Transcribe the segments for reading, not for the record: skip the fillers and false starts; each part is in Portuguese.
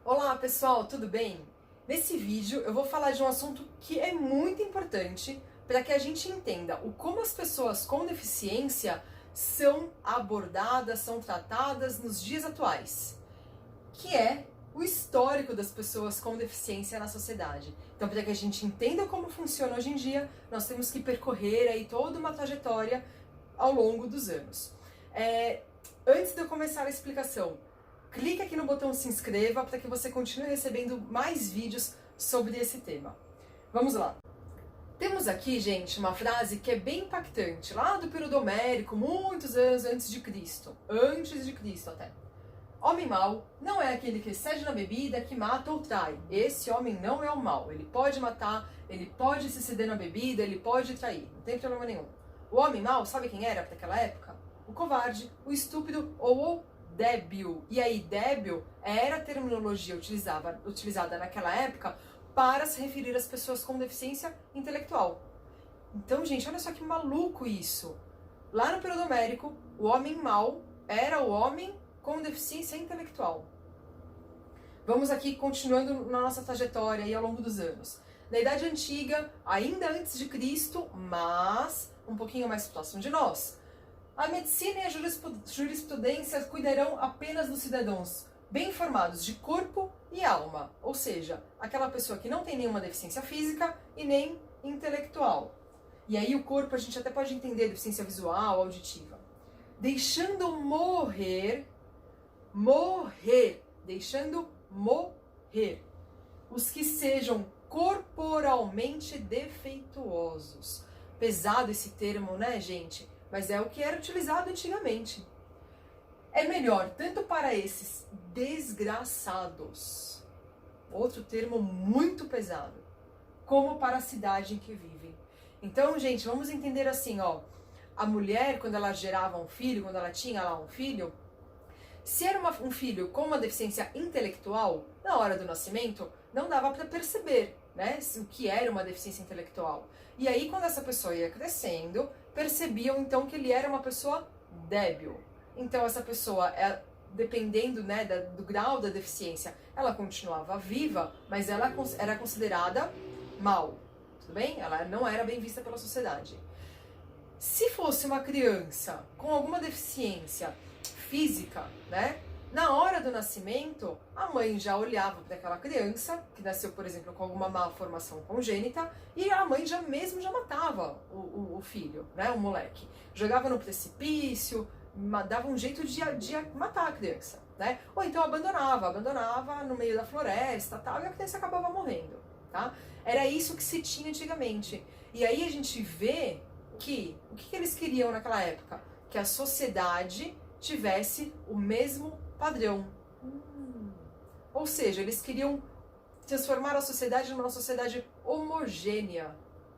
Olá pessoal, tudo bem? Nesse vídeo eu vou falar de um assunto que é muito importante para que a gente entenda como as pessoas com deficiência são abordadas, são tratadas nos dias atuais, que é o histórico das pessoas com deficiência na sociedade. Então, para que a gente entenda como funciona hoje em dia, nós temos que percorrer aí toda uma trajetória ao longo dos anos. Antes de eu começar a explicação, clique aqui no botão se inscreva para que você continue recebendo mais vídeos sobre esse tema. Vamos lá! Temos aqui, gente, uma frase que é bem impactante, lá do período homérico, muitos anos antes de Cristo até. Homem mau não é aquele que excede na bebida, que mata ou trai. Esse homem não é o mau. Ele pode matar, ele pode se exceder na bebida, ele pode trair. Não tem problema nenhum. O homem mau, sabe quem era naquela época? O covarde, o estúpido ou o débil. E aí, débil era a terminologia utilizada naquela época para se referir às pessoas com deficiência intelectual. Então, gente, olha só que maluco isso. Lá no período homérico, o homem mau era o homem com deficiência intelectual. Vamos aqui continuando na nossa trajetória aí ao longo dos anos. Na Idade Antiga, ainda antes de Cristo, mas um pouquinho mais próximo de nós, a medicina e a jurisprudência cuidarão apenas dos cidadãos bem informados de corpo e alma, ou seja, aquela pessoa que não tem nenhuma deficiência física e nem intelectual. E aí o corpo a gente até pode entender deficiência visual, auditiva. Deixando morrer, os que sejam corporalmente defeituosos. Pesado esse termo, né, gente? Mas é o que era utilizado antigamente. É melhor tanto para esses desgraçados, outro termo muito pesado, como para a cidade em que vivem. Então, gente, vamos entender assim, ó, a mulher, quando ela gerava um filho, quando ela tinha lá um filho, se era um filho com uma deficiência intelectual, na hora do nascimento, não dava para perceber, né, o que era uma deficiência intelectual. E aí, quando essa pessoa ia crescendo, percebiam então que ele era uma pessoa débil. Então, essa pessoa, dependendo, né, do grau da deficiência, ela continuava viva, mas ela era considerada mal, tudo bem? Ela não era bem vista pela sociedade. Se fosse uma criança com alguma deficiência física, né? Na hora do nascimento, a mãe já olhava para aquela criança, que nasceu, por exemplo, com alguma malformação congênita, e a mãe já matava o filho, né? O moleque. Jogava no precipício, dava um jeito de matar a criança, né? Ou então abandonava no meio da floresta, tal, e a criança acabava morrendo, tá? Era isso que se tinha antigamente. E aí a gente vê que o que eles queriam naquela época? Que a sociedade tivesse o mesmo padrão. Ou seja, eles queriam transformar a sociedade numa sociedade homogênea,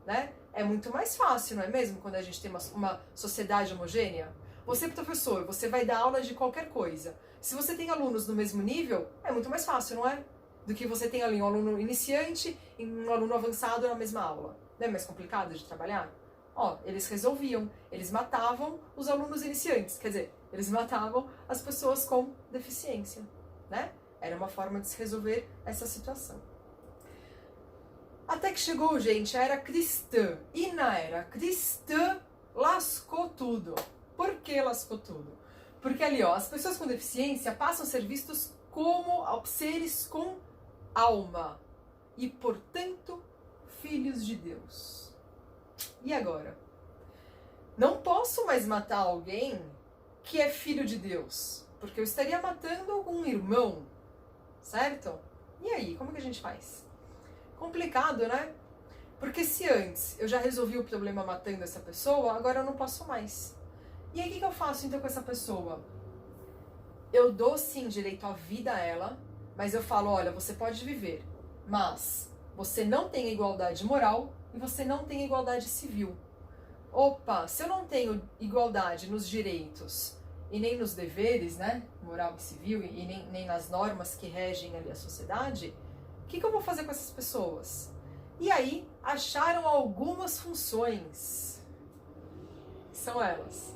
né? É muito mais fácil, não é mesmo? Quando a gente tem uma sociedade homogênea. Você, professor, você vai dar aula de qualquer coisa. Se você tem alunos do mesmo nível, é muito mais fácil, não é? Do que você tem ali um aluno iniciante e um aluno avançado na mesma aula. Não é mais complicado de trabalhar? Ó, eles resolviam, eles matavam os alunos iniciantes, quer dizer, eles matavam as pessoas com deficiência, né? Era uma forma de se resolver essa situação. Até que chegou, gente, a era cristã. E na era cristã, lascou tudo. Por que lascou tudo? Porque ali, ó, as pessoas com deficiência passam a ser vistos como seres com alma. E, portanto, filhos de Deus. E agora? Não posso mais matar alguém que é filho de Deus, porque eu estaria matando um irmão, certo? E aí, como que a gente faz? Complicado, né? Porque se antes eu já resolvi o problema matando essa pessoa, agora eu não posso mais. E aí o que eu faço então com essa pessoa? Eu dou sim direito à vida a ela, mas eu falo, olha, você pode viver, mas você não tem igualdade moral e você não tem igualdade civil. Opa, se eu não tenho igualdade nos direitos e nem nos deveres, né, moral e civil, e nem nas normas que regem ali a sociedade, o que eu vou fazer com essas pessoas? E aí, acharam algumas funções. São elas.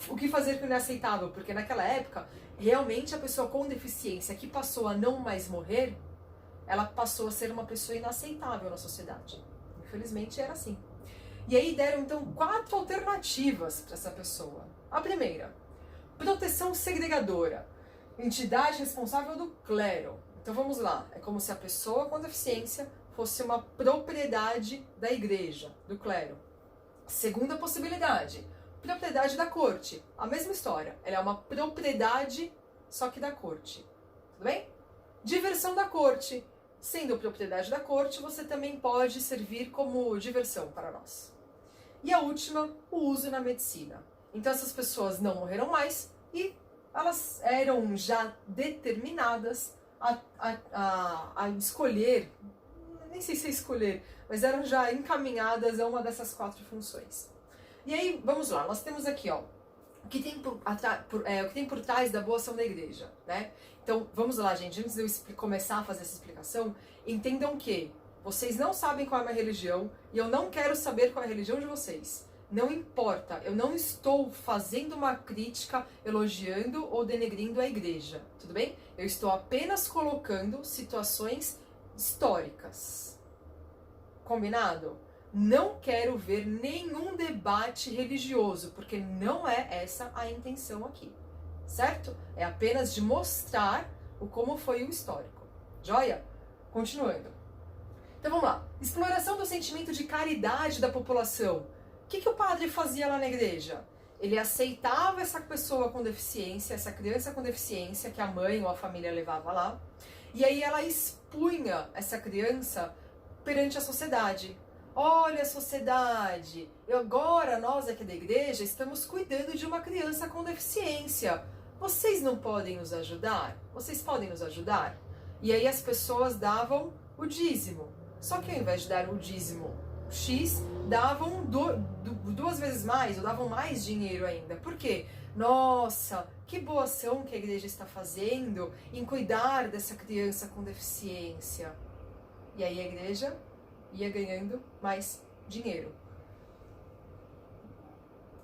O que fazer com o inaceitável? Porque naquela época, realmente a pessoa com deficiência que passou a não mais morrer, ela passou a ser uma pessoa inaceitável na sociedade. Infelizmente era assim. E aí deram então 4 alternativas para essa pessoa. A primeira, proteção segregadora, entidade responsável do clero. Então vamos lá, é como se a pessoa com deficiência fosse uma propriedade da igreja, do clero. Segunda possibilidade, propriedade da corte. A mesma história, ela é uma propriedade, só que da corte. Tudo bem? Diversão da corte. Sendo propriedade da corte, você também pode servir como diversão para nós. E a última, o uso na medicina. Então essas pessoas não morreram mais e elas eram já determinadas a escolher, nem sei se é escolher, mas eram já encaminhadas a uma dessas 4 funções. E aí, vamos lá, nós temos aqui, ó, o que tem por trás da boa ação da igreja, né? Então, vamos lá, gente, antes de eu começar a fazer essa explicação, entendam que vocês não sabem qual é a minha religião e eu não quero saber qual é a religião de vocês. Não importa, eu não estou fazendo uma crítica, elogiando ou denegrindo a igreja, tudo bem? Eu estou apenas colocando situações históricas. Combinado? Não quero ver nenhum debate religioso, porque não é essa a intenção aqui, certo? É apenas de mostrar como foi o histórico. Joia? Continuando. Então vamos lá. Exploração do sentimento de caridade da população. O que o padre fazia lá na igreja? Ele aceitava essa pessoa com deficiência, essa criança com deficiência, que a mãe ou a família levava lá, e aí ela expunha essa criança perante a sociedade. Olha, sociedade, agora nós aqui da igreja estamos cuidando de uma criança com deficiência. Vocês não podem nos ajudar? Vocês podem nos ajudar? E aí as pessoas davam o dízimo. Só que ao invés de dar o dízimo X, davam 2 vezes mais, ou davam mais dinheiro ainda. Por quê? Nossa, que boa ação que a igreja está fazendo em cuidar dessa criança com deficiência. E aí a igreja ia ganhando mais dinheiro.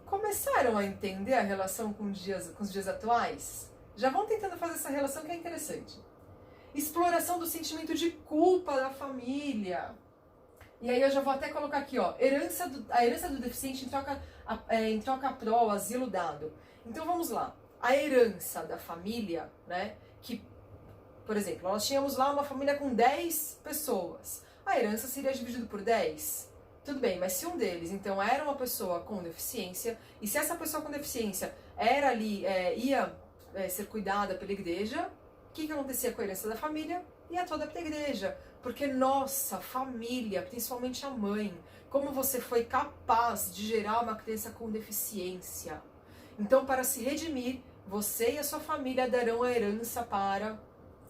Começaram a entender a relação com os dias atuais? Já vão tentando fazer essa relação que é interessante. Exploração do sentimento de culpa da família. E aí eu já vou até colocar aqui, ó, a herança do deficiente em troca pró, asilo dado. Então vamos lá. A herança da família, né, que, por exemplo, nós tínhamos lá uma família com 10 pessoas. A herança seria dividida por 10. Tudo bem, mas se um deles, então, era uma pessoa com deficiência, e se essa pessoa com deficiência era ali, ia ser cuidada pela igreja, o que acontecia com a herança da família? Ia toda para a igreja. Porque, nossa, família, principalmente a mãe, como você foi capaz de gerar uma criança com deficiência. Então, para se redimir, você e a sua família darão a herança para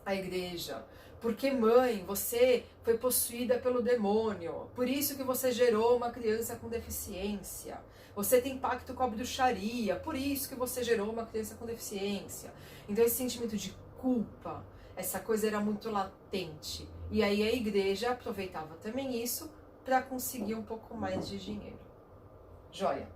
a igreja. Porque, mãe, você foi possuída pelo demônio. Por isso que você gerou uma criança com deficiência. Você tem pacto com a bruxaria. Por isso que você gerou uma criança com deficiência. Então, esse sentimento de culpa, essa coisa era muito latente. E aí a igreja aproveitava também isso para conseguir um pouco mais de dinheiro. Joia.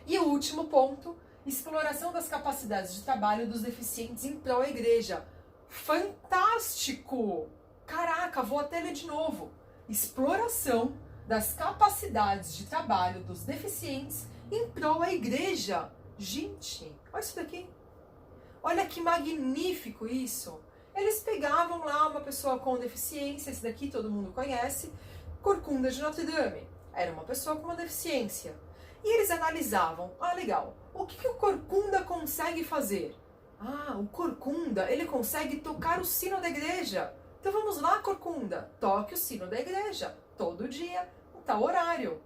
E o último ponto, exploração das capacidades de trabalho dos deficientes em prol da igreja. Fantástico! Caraca, vou até ler de novo. Exploração das capacidades de trabalho dos deficientes em prol da igreja. Gente, olha isso daqui. Olha que magnífico isso. Eles pegavam lá uma pessoa com deficiência, esse daqui todo mundo conhece, Corcunda de Notre Dame. Era uma pessoa com uma deficiência. E eles analisavam, legal, o que o Corcunda consegue fazer? O Corcunda, ele consegue tocar o sino da igreja. Então vamos lá, Corcunda, toque o sino da igreja, todo dia, em tal horário.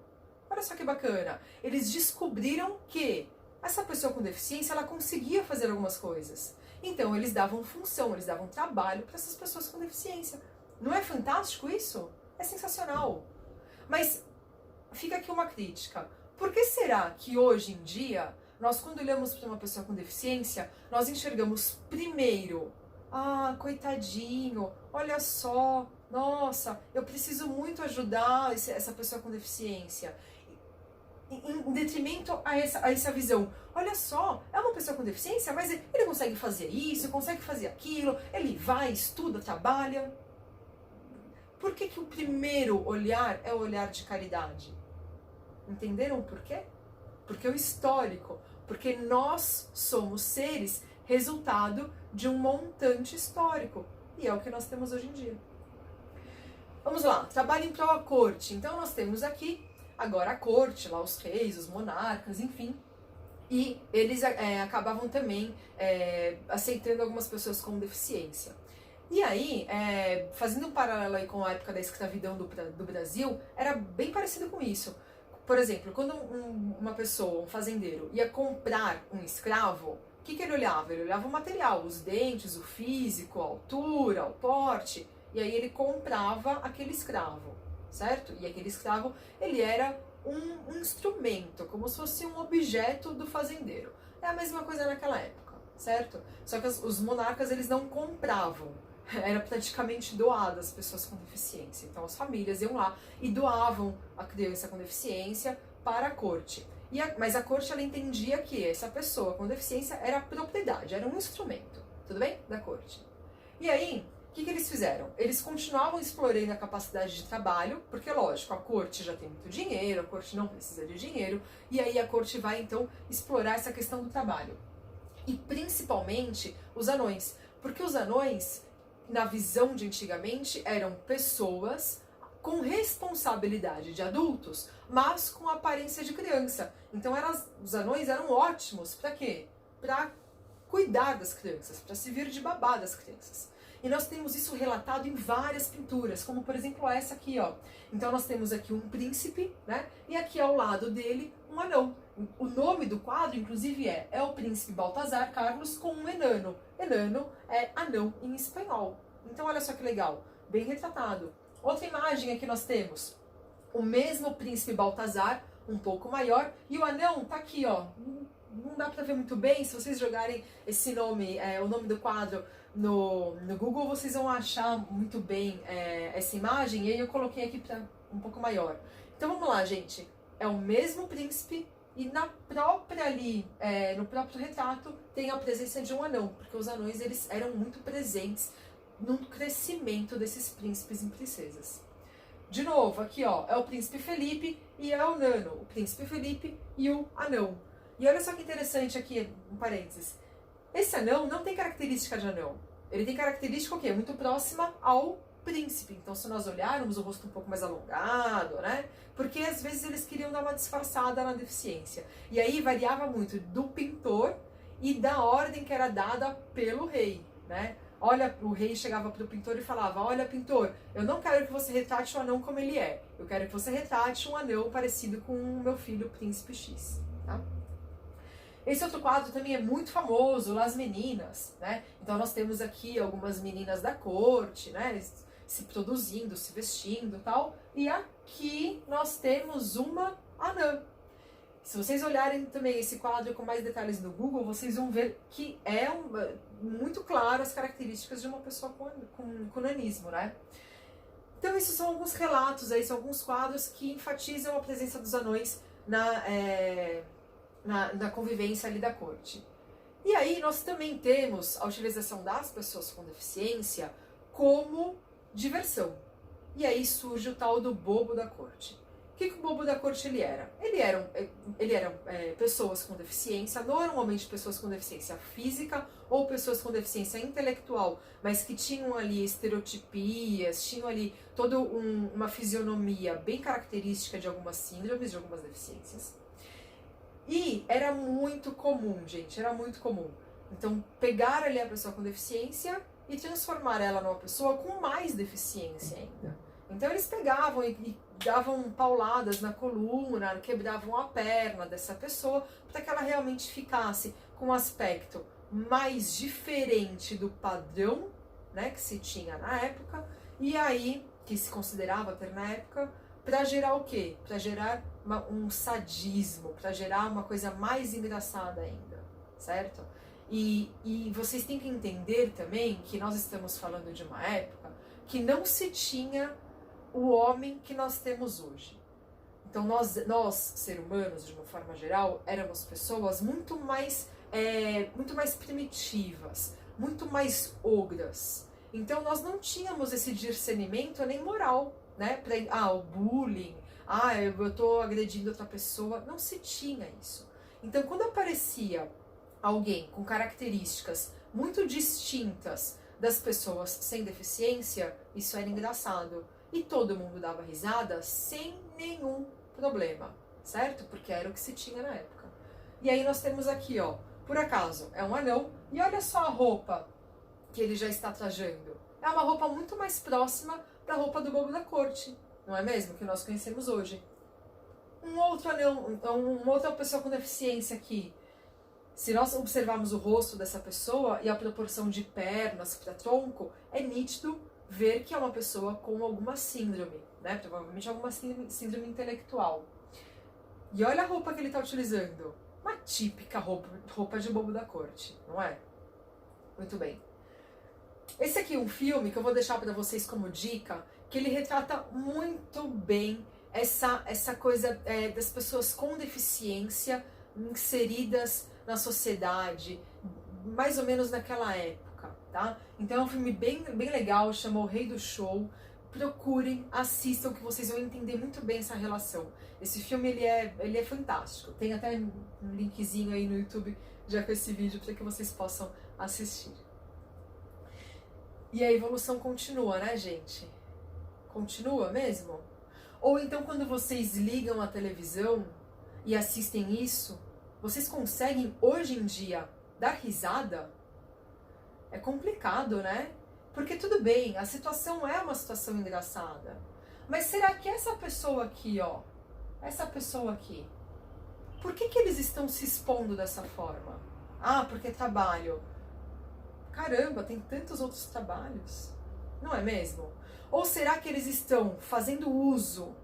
Olha só que bacana. Eles descobriram que essa pessoa com deficiência, ela conseguia fazer algumas coisas. Então eles davam função, eles davam trabalho para essas pessoas com deficiência. Não é fantástico isso? É sensacional. Mas fica aqui uma crítica. Por que será que hoje em dia, nós quando olhamos para uma pessoa com deficiência, nós enxergamos primeiro, coitadinho, olha só, nossa, eu preciso muito ajudar essa pessoa com deficiência. em detrimento a essa visão. Olha só, é uma pessoa com deficiência, mas ele consegue fazer isso, consegue fazer aquilo, ele vai, estuda, trabalha. Por que o primeiro olhar é o olhar de caridade? Entenderam por quê? Porque o histórico, porque nós somos seres resultado de um montante histórico. E é o que nós temos hoje em dia. Vamos lá, trabalho em prol da corte. Então nós temos aqui, agora a corte, lá os reis, os monarcas, enfim. E eles acabavam também aceitando algumas pessoas com deficiência. E aí, fazendo um paralelo aí com a época da escravidão do Brasil, era bem parecido com isso. Por exemplo, quando uma pessoa, um fazendeiro, ia comprar um escravo, o que ele olhava? Ele olhava o material, os dentes, o físico, a altura, o porte, e aí ele comprava aquele escravo, certo? E aquele escravo, ele era um instrumento, como se fosse um objeto do fazendeiro. É a mesma coisa naquela época, certo? Só que os monarcas, eles não compravam. Era praticamente doado às pessoas com deficiência. Então as famílias iam lá e doavam a criança com deficiência para a corte. Mas a corte, ela entendia que essa pessoa com deficiência era propriedade, era um instrumento, tudo bem? Da corte. E aí, o que eles fizeram? Eles continuavam explorando a capacidade de trabalho, porque lógico, a corte já tem muito dinheiro, a corte não precisa de dinheiro, e aí a corte vai então explorar essa questão do trabalho. E principalmente os anões, porque os anões, na visão de antigamente, eram pessoas com responsabilidade de adultos, mas com aparência de criança. Então os anões eram ótimos para quê? Para cuidar das crianças, para servir de babá das crianças. E nós temos isso relatado em várias pinturas, como por exemplo essa aqui, ó. Então nós temos aqui um príncipe, né? E aqui ao lado dele um anão. O nome do quadro, inclusive, é o príncipe Baltazar Carlos com um enano. Enano é anão em espanhol. Então olha só que legal, bem retratado. Outra imagem aqui nós temos o mesmo príncipe Baltazar, um pouco maior, e o anão tá aqui, ó. Não dá pra ver muito bem, se vocês jogarem esse nome, o nome do quadro no Google, vocês vão achar muito bem essa imagem, e aí eu coloquei aqui para um pouco maior. Então vamos lá, gente. É o mesmo príncipe e na própria ali, no próprio retrato, tem a presença de um anão, porque os anões, eles eram muito presentes no crescimento desses príncipes e princesas. De novo, aqui ó, é o príncipe Felipe e é o nano, o príncipe Felipe e o anão. E olha só que interessante aqui, um parênteses. Esse anão não tem característica de anão. Ele tem característica o quê? Muito próxima ao príncipe. Então, se nós olharmos o rosto um pouco mais alongado, né? Porque às vezes eles queriam dar uma disfarçada na deficiência. E aí variava muito do pintor e da ordem que era dada pelo rei, né? Olha, o rei chegava para o pintor e falava: olha, pintor, eu não quero que você retrate o anão como ele é. Eu quero que você retrate um anão parecido com o meu filho, o príncipe X, tá? Esse outro quadro também é muito famoso, Las Meninas, né? Então nós temos aqui algumas meninas da corte, né? Se produzindo, se vestindo e tal. E aqui nós temos uma anã. Se vocês olharem também esse quadro com mais detalhes no Google, vocês vão ver que é muito claro as características de uma pessoa com nanismo, né? Então esses são alguns relatos aí, são alguns quadros que enfatizam a presença dos anões na convivência ali da corte. E aí nós também temos a utilização das pessoas com deficiência como diversão. E aí surge o tal do bobo da corte. O que o bobo da corte ele era? Ele eram pessoas com deficiência, normalmente pessoas com deficiência física ou pessoas com deficiência intelectual, mas que tinham ali estereotipias, tinham ali toda uma fisionomia bem característica de algumas síndromes, de algumas deficiências. E era muito comum, gente, era muito comum. Então, pegar ali a pessoa com deficiência e transformar ela numa pessoa com mais deficiência ainda. Então, eles pegavam e davam pauladas na coluna, quebravam a perna dessa pessoa, para que ela realmente ficasse com um aspecto mais diferente do padrão, né, que se tinha na época, e aí, que se considerava ter na época, para gerar o quê? Para gerar um sadismo, para gerar uma coisa mais engraçada ainda, certo? E vocês têm que entender também que nós estamos falando de uma época que não se tinha o homem que nós temos hoje. Então nós ser humanos, de uma forma geral, éramos pessoas muito mais primitivas, muito mais ogras. Então nós não tínhamos esse discernimento nem moral, né? O bullying, eu tô agredindo outra pessoa, não se tinha isso. Então quando aparecia alguém com características muito distintas das pessoas sem deficiência, isso era engraçado. E todo mundo dava risada sem nenhum problema, certo? Porque era o que se tinha na época. E aí nós temos aqui, ó, por acaso, é um anão, e olha só a roupa que ele já está trajando. É uma roupa muito mais próxima da roupa do bobo da corte, não é mesmo? Que nós conhecemos hoje. Um outro anão, uma outra pessoa com deficiência aqui. Se nós observarmos o rosto dessa pessoa e a proporção de pernas para tronco, é nítido ver que é uma pessoa com alguma síndrome, né? Provavelmente alguma síndrome intelectual. E olha a roupa que ele está utilizando. Uma típica roupa de bobo da corte, não é? Muito bem. Esse aqui é um filme que eu vou deixar para vocês como dica, que ele retrata muito bem essa coisa das pessoas com deficiência inseridas na sociedade, mais ou menos naquela época, tá? Então é um filme bem legal, chama O Rei do Show. Procurem, assistam, que vocês vão entender muito bem essa relação. Esse filme ele é fantástico. Tem até um linkzinho aí no YouTube já com esse vídeo para que vocês possam assistir. E a evolução continua, né, gente? Continua mesmo? Ou então quando vocês ligam a televisão e assistem isso, vocês conseguem hoje em dia dar risada? É complicado, né? Porque tudo bem, a situação é uma situação engraçada. Mas será que essa pessoa aqui, ó, essa pessoa aqui, por que eles estão se expondo dessa forma? Porque trabalho. Caramba, tem tantos outros trabalhos, não é mesmo? Ou será que eles estão fazendo uso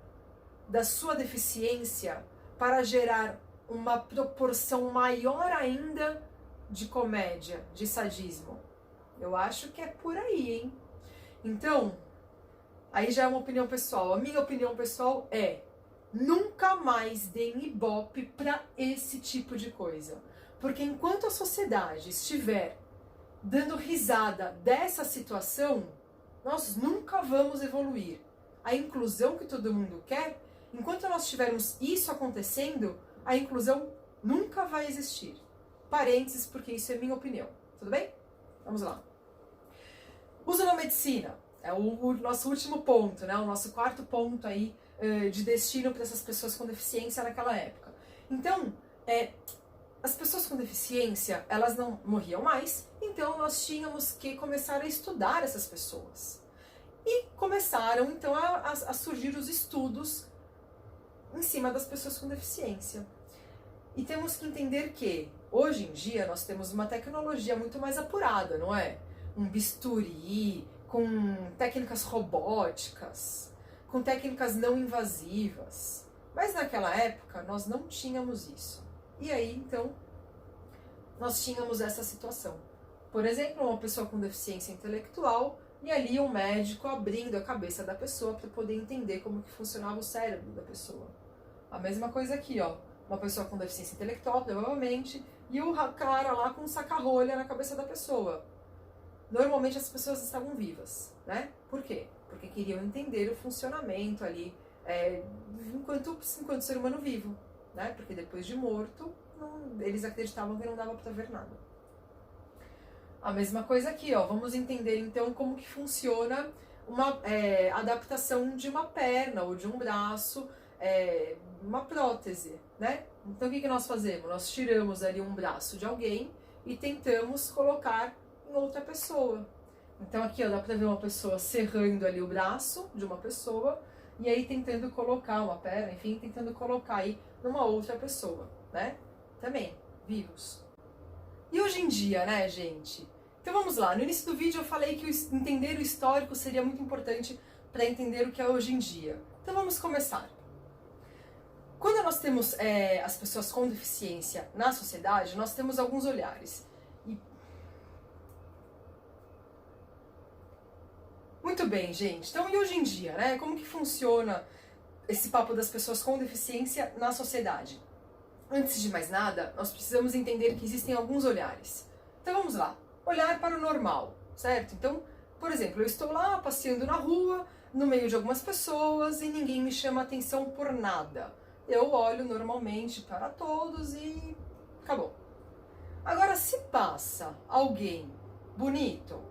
da sua deficiência para gerar uma proporção maior ainda de comédia, de sadismo? Eu acho que é por aí, hein? Então, aí já é uma opinião pessoal. A minha opinião pessoal é: nunca mais deem ibope para esse tipo de coisa. Porque enquanto a sociedade estiver dando risada dessa situação, nós nunca vamos evoluir. A inclusão que todo mundo quer, enquanto nós tivermos isso acontecendo, a inclusão nunca vai existir. Parênteses, porque isso é minha opinião. Tudo bem? Vamos lá. Uso na medicina é o nosso último ponto, né? O nosso quarto ponto aí de destino para essas pessoas com deficiência naquela época. Então, as pessoas com deficiência, elas não morriam mais, então nós tínhamos que começar a estudar essas pessoas. E começaram, então, a surgir os estudos em cima das pessoas com deficiência. E temos que entender que, hoje em dia, nós temos uma tecnologia muito mais apurada, não é? Um bisturi, com técnicas robóticas, com técnicas não invasivas. Mas naquela época, nós não tínhamos isso. E aí, então, nós tínhamos essa situação. Por exemplo, uma pessoa com deficiência intelectual e ali um médico abrindo a cabeça da pessoa para poder entender como que funcionava o cérebro da pessoa. A mesma coisa aqui, ó. Uma pessoa com deficiência intelectual, provavelmente, e o cara lá com um saca-rolha na cabeça da pessoa. Normalmente as pessoas estavam vivas, né? Por quê? Porque queriam entender o funcionamento ali enquanto ser humano vivo, né? Porque depois de morto, eles acreditavam que não dava para ver nada. A mesma coisa aqui, ó. Vamos entender então como que funciona uma adaptação de uma perna ou de um braço, uma prótese, né? Então o que nós fazemos? Nós tiramos ali um braço de alguém e tentamos colocar em outra pessoa. Então aqui, ó, dá pra ver uma pessoa serrando ali o braço de uma pessoa e aí tentando colocar uma perna, enfim, tentando colocar aí numa outra pessoa, né? Também, vivos. E hoje em dia, né, gente? Então vamos lá, no início do vídeo eu falei que entender o histórico seria muito importante para entender o que é hoje em dia. Então vamos começar. Quando nós temos as pessoas com deficiência na sociedade, nós temos alguns olhares. Muito bem, gente. Então, e hoje em dia, né? Como que funciona esse papo das pessoas com deficiência na sociedade. Antes de mais nada, nós precisamos entender que existem alguns olhares. Então vamos lá. Olhar para o normal, certo? Então, por exemplo, eu estou lá passeando na rua, no meio de algumas pessoas e ninguém me chama atenção por nada. Eu olho normalmente para todos e acabou. Agora, se passa alguém bonito,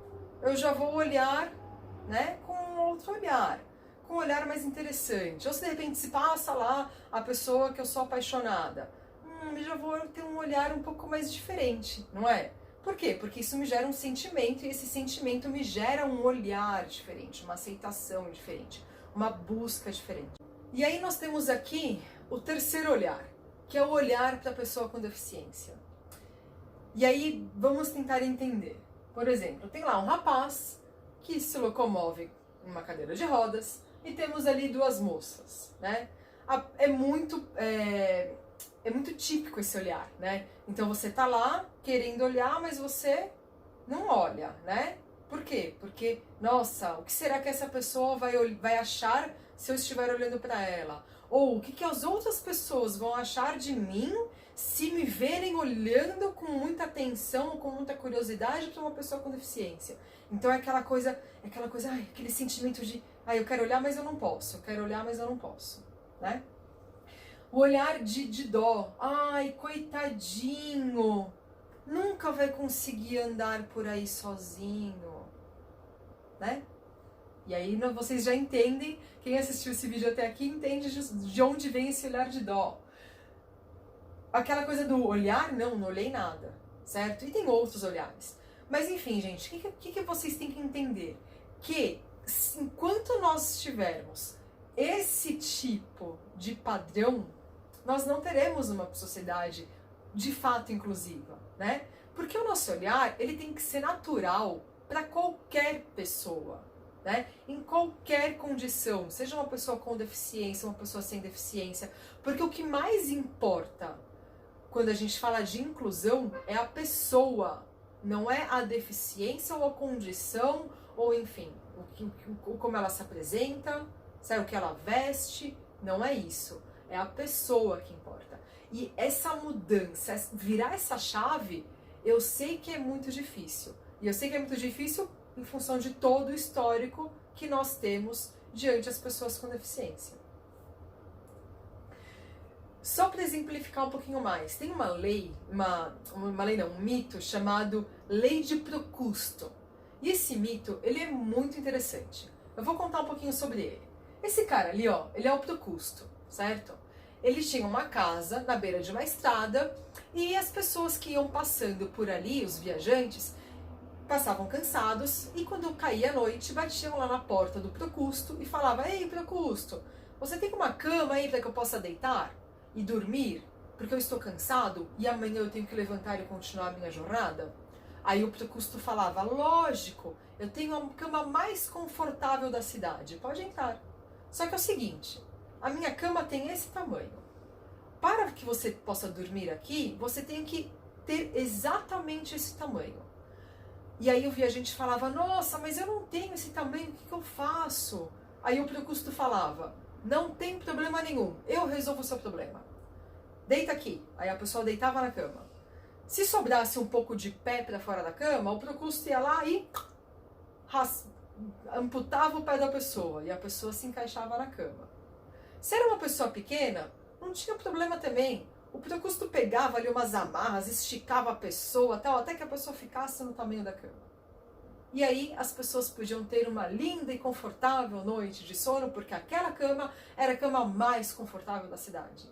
eu já vou olhar, né, com outro olhar, com um olhar mais interessante. Ou se de repente se passa lá a pessoa que eu sou apaixonada, eu já vou ter um olhar um pouco mais diferente, não é? Por quê? Porque isso me gera um sentimento e esse sentimento me gera um olhar diferente, uma aceitação diferente, uma busca diferente. E aí nós temos aqui o terceiro olhar, que é o olhar para a pessoa com deficiência. E aí vamos tentar entender. Por exemplo, tem lá um rapaz que se locomove em uma cadeira de rodas e temos ali duas moças, né? É muito típico esse olhar, né? Então você tá lá querendo olhar, mas você não olha, né? Por quê? Porque, nossa, o que será que essa pessoa vai achar se eu estiver olhando para ela? Ou o que as outras pessoas vão achar de mim se me verem olhando com muita atenção, com muita curiosidade para uma pessoa com deficiência? Então é aquela coisa, aquele sentimento de, eu quero olhar, mas eu não posso, eu quero olhar, mas eu não posso, né? O olhar de dó, ai, coitadinho, nunca vai conseguir andar por aí sozinho, né? E aí vocês já entendem, quem assistiu esse vídeo até aqui entende de onde vem esse olhar de dó. Aquela coisa do olhar, não olhei nada, certo? E tem outros olhares. Mas enfim, gente, o que vocês têm que entender? Que enquanto nós tivermos esse tipo de padrão, nós não teremos uma sociedade de fato inclusiva, né? Porque o nosso olhar, ele tem que ser natural para qualquer pessoa, né? Em qualquer condição, seja uma pessoa com deficiência, uma pessoa sem deficiência, porque o que mais importa quando a gente fala de inclusão é a pessoa, não é a deficiência ou a condição, ou enfim, como ela se apresenta, sabe, o que ela veste, não é isso. É a pessoa que importa. E essa mudança, virar essa chave, eu sei que é muito difícil. E eu sei que é muito difícil em função de todo o histórico que nós temos diante das pessoas com deficiência. Só para exemplificar um pouquinho mais, tem uma lei, um mito chamado Lei de Procusto. E esse mito, ele é muito interessante. Eu vou contar um pouquinho sobre ele. Esse cara ali, ó, ele é o Procusto, certo? Ele tinha uma casa na beira de uma estrada e as pessoas que iam passando por ali, os viajantes, passavam cansados e quando caía a noite, batiam lá na porta do Procusto e falavam: Ei, Procusto, você tem uma cama aí para que eu possa deitar e dormir? Porque eu estou cansado e amanhã eu tenho que levantar e continuar a minha jornada? Aí o Procusto falava: Lógico, eu tenho a cama mais confortável da cidade, pode entrar. Só que é o seguinte, a minha cama tem esse tamanho. Para que você possa dormir aqui, você tem que ter exatamente esse tamanho. E aí o viajante falava: Nossa, mas eu não tenho esse tamanho, o que eu faço? Aí o Procusto falava: Não tem problema nenhum, eu resolvo o seu problema. Deita aqui. Aí a pessoa deitava na cama. Se sobrasse um pouco de pé para fora da cama, o Procusto ia lá e amputava o pé da pessoa e a pessoa se encaixava na cama. Se era uma pessoa pequena, não tinha problema também. O Procusto pegava ali umas amarras, esticava a pessoa, até que a pessoa ficasse no tamanho da cama. E aí as pessoas podiam ter uma linda e confortável noite de sono, porque aquela cama era a cama mais confortável da cidade.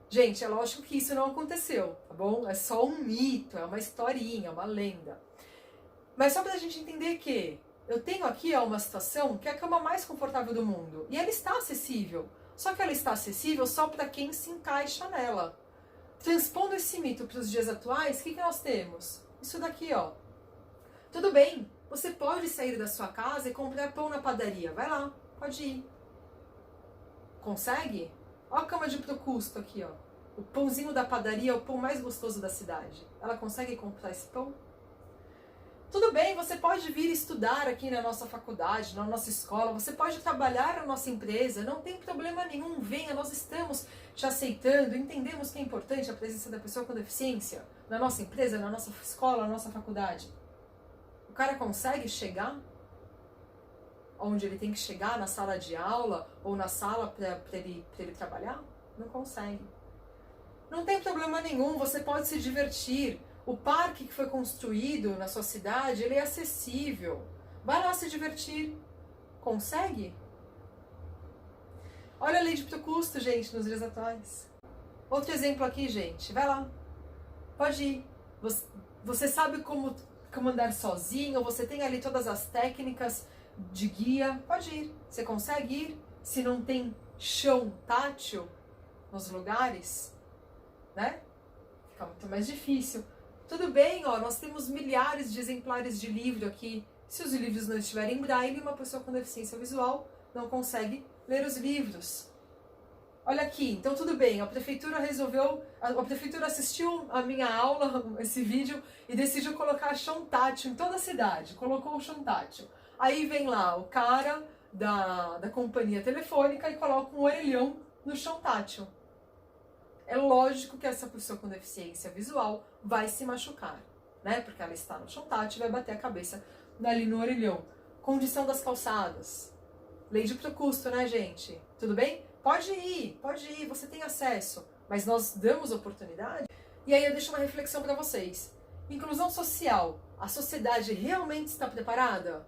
Gente, é lógico que isso não aconteceu, tá bom? É só um mito, é uma historinha, uma lenda. Mas só pra gente entender que eu tenho aqui uma situação que é a cama mais confortável do mundo. E ela está acessível. Só que ela está acessível só para quem se encaixa nela. Transpondo esse mito para os dias atuais, o que nós temos? Isso daqui, ó. Tudo bem, você pode sair da sua casa e comprar pão na padaria. Vai lá, pode ir. Consegue? Ó a cama de Procusto aqui, ó. O pãozinho da padaria é o pão mais gostoso da cidade. Ela consegue comprar esse pão? Tudo bem, você pode vir estudar aqui na nossa faculdade, na nossa escola, você pode trabalhar na nossa empresa, não tem problema nenhum, venha, nós estamos te aceitando, entendemos que é importante a presença da pessoa com deficiência na nossa empresa, na nossa escola, na nossa faculdade. O cara consegue chegar onde ele tem que chegar, na sala de aula ou na sala para ele trabalhar? Não consegue. Não tem problema nenhum, você pode se divertir. O parque que foi construído na sua cidade, ele é acessível. Vai lá se divertir. Consegue? Olha a lei de custo, gente, nos dias atuais. Outro exemplo aqui, gente. Vai lá. Pode ir. Você sabe como andar sozinho, você tem ali todas as técnicas de guia. Pode ir. Você consegue ir se não tem chão tátil nos lugares, né? Fica muito mais difícil. Tudo bem, ó, nós temos milhares de exemplares de livro aqui. Se os livros não estiverem em braille, uma pessoa com deficiência visual não consegue ler os livros. Olha aqui, então tudo bem, a prefeitura assistiu a minha aula, esse vídeo, e decidiu colocar chão tátil em toda a cidade. Colocou o chão tátil. Aí vem lá o cara da companhia telefônica e coloca um orelhão no chão tátil. É lógico que essa pessoa com deficiência visual vai se machucar, né? Porque ela está no chão tátil e vai bater a cabeça ali no orelhão. Condição das calçadas. Lei de custo, né, gente? Tudo bem? Pode ir, você tem acesso. Mas nós damos oportunidade? E aí eu deixo uma reflexão para vocês. Inclusão social. A sociedade realmente está preparada?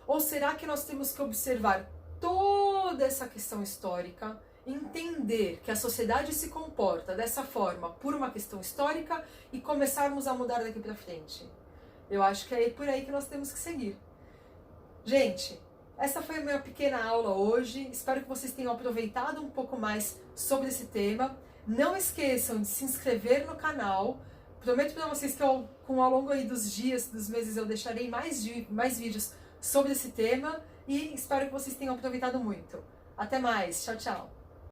Ou será que nós temos que observar toda essa questão histórica, entender que a sociedade se comporta dessa forma por uma questão histórica e começarmos a mudar daqui para frente? Eu acho que é por aí que nós temos que seguir. Gente, essa foi a minha pequena aula hoje. Espero que vocês tenham aproveitado um pouco mais sobre esse tema. Não esqueçam de se inscrever no canal. Prometo para vocês que ao longo aí dos dias, dos meses, eu deixarei mais vídeos sobre esse tema. E espero que vocês tenham aproveitado muito. Até mais. Tchau, tchau.